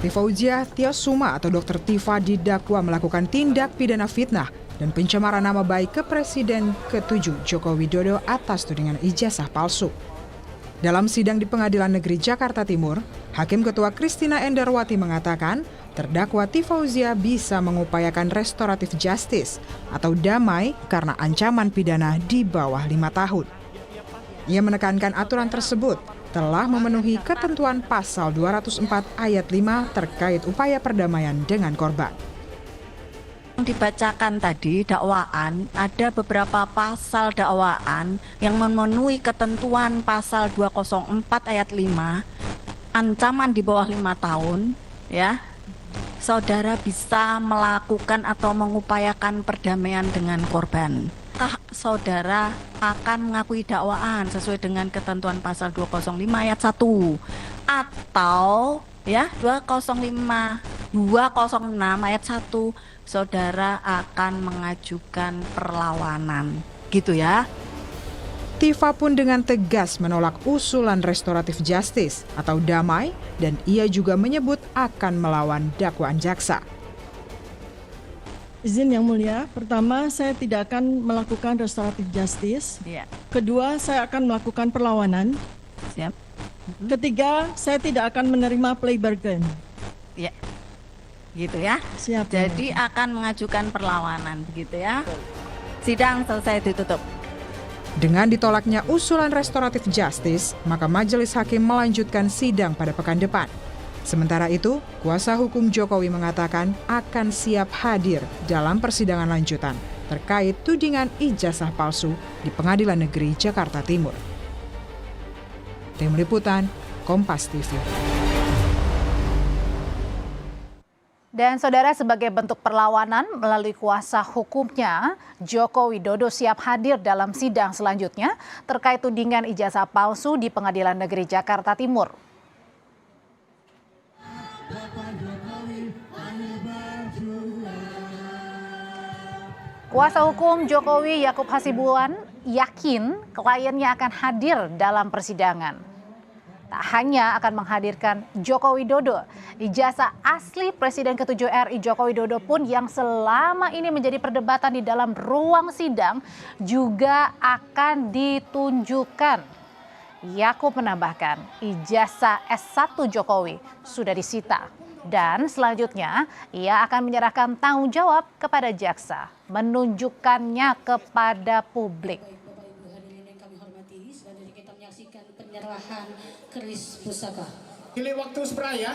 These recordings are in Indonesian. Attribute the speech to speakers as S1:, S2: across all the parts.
S1: Tifauzia Tiasuma atau Dr. Tifa didakwa melakukan tindak pidana fitnah dan pencemaran nama baik ke Presiden ke-7 Joko Widodo atas tudingan ijazah palsu. Dalam sidang di Pengadilan Negeri Jakarta Timur, Hakim Ketua Christina Endarwati mengatakan terdakwa Tifauzia bisa mengupayakan restoratif justice atau damai karena ancaman pidana di bawah 5 tahun. Ia menekankan aturan tersebut telah memenuhi ketentuan pasal 204 ayat 5 terkait upaya perdamaian dengan korban.
S2: Dibacakan tadi dakwaan, ada beberapa pasal dakwaan yang memenuhi ketentuan pasal 204 ayat 5, ancaman di bawah 5 tahun, ya. Saudara bisa melakukan atau mengupayakan perdamaian dengan korban. Saudara akan mengakui dakwaan sesuai dengan ketentuan pasal 205 ayat 1 atau ya 206 ayat 1 saudara akan mengajukan perlawanan, gitu ya.
S1: Tifa pun dengan tegas menolak usulan restoratif justice atau damai dan ia juga menyebut akan melawan dakwaan jaksa.
S3: Izin Yang Mulia, pertama saya tidak akan melakukan restoratif justice.
S2: Ya.
S3: Kedua, saya akan melakukan perlawanan.
S2: Siap.
S3: Ketiga, saya tidak akan menerima plea bargain.
S2: Ya. Gitu ya.
S3: Siap.
S2: Jadi akan mengajukan perlawanan, begitu ya. Sidang selesai ditutup.
S1: Dengan ditolaknya usulan restoratif justice, maka majelis hakim melanjutkan sidang pada pekan depan. Sementara itu, kuasa hukum Jokowi mengatakan akan siap hadir dalam persidangan lanjutan terkait tudingan ijazah palsu di Pengadilan Negeri Jakarta Timur. Tim Liputan, Kompas TV.
S4: Dan saudara, sebagai bentuk perlawanan melalui kuasa hukumnya, Joko Widodo siap hadir dalam sidang selanjutnya terkait tudingan ijazah palsu di Pengadilan Negeri Jakarta Timur. Kuasa hukum Jokowi Yakub Hasibuan yakin kliennya akan hadir dalam persidangan. Tak hanya akan menghadirkan Joko Widodo, ijazah asli Presiden ke-7 RI Joko Widodo pun yang selama ini menjadi perdebatan di dalam ruang sidang juga akan ditunjukkan. Yakub menambahkan, ijazah S1 Jokowi sudah disita. Dan selanjutnya ia akan menyerahkan tanggung jawab kepada jaksa, menunjukkannya kepada publik.
S5: Penyerahan keris pusaka.
S6: Pilih waktu seberaya.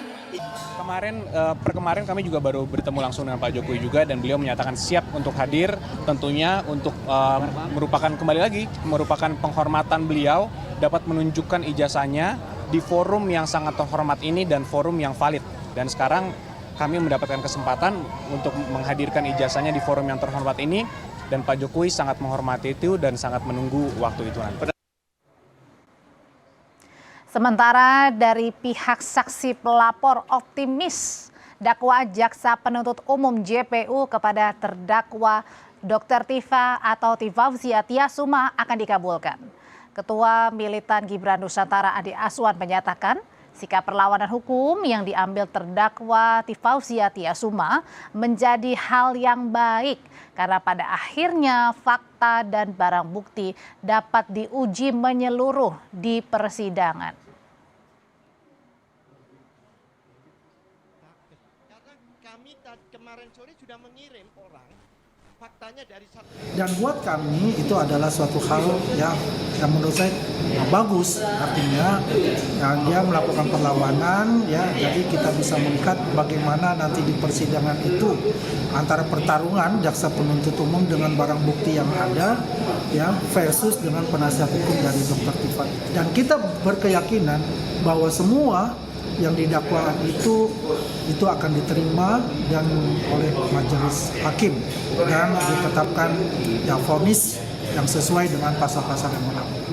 S6: Kemarin kami juga baru bertemu langsung dengan Pak Jokowi juga dan beliau menyatakan siap untuk hadir, tentunya untuk merupakan penghormatan beliau dapat menunjukkan ijazahnya di forum yang sangat terhormat ini dan forum yang valid. Dan sekarang kami mendapatkan kesempatan untuk menghadirkan ijazahnya di forum yang terhormat ini dan Pak Jokowi sangat menghormati itu dan sangat menunggu waktu itu nanti.
S4: Sementara dari pihak saksi pelapor optimis dakwaan jaksa penuntut umum JPU kepada terdakwa Dr. Tifa atau Tifauzia Tiasuma akan dikabulkan. Ketua Militan Gibran Nusantara Ade Aswan menyatakan sikap perlawanan hukum yang diambil terdakwa Tifauzia Tiasuma menjadi hal yang baik karena pada akhirnya fakta dan barang bukti dapat diuji menyeluruh di persidangan.
S7: Kami kemarin sore sudah mengirim orang, faktanya dari satu.
S8: Dan buat kami itu adalah suatu hal yang menurut saya bagus, artinya dia melakukan perlawanan, ya, jadi kita bisa melihat bagaimana nanti di persidangan itu antara pertarungan jaksa penuntut umum dengan barang bukti yang ada, ya, versus dengan penasihat hukum dari Dr. Tifa. Dan kita berkeyakinan bahwa semua yang didakwaan itu akan diterima dan oleh majelis hakim dan ditetapkan ya vonis yang sesuai dengan pasal-pasal yang berlaku.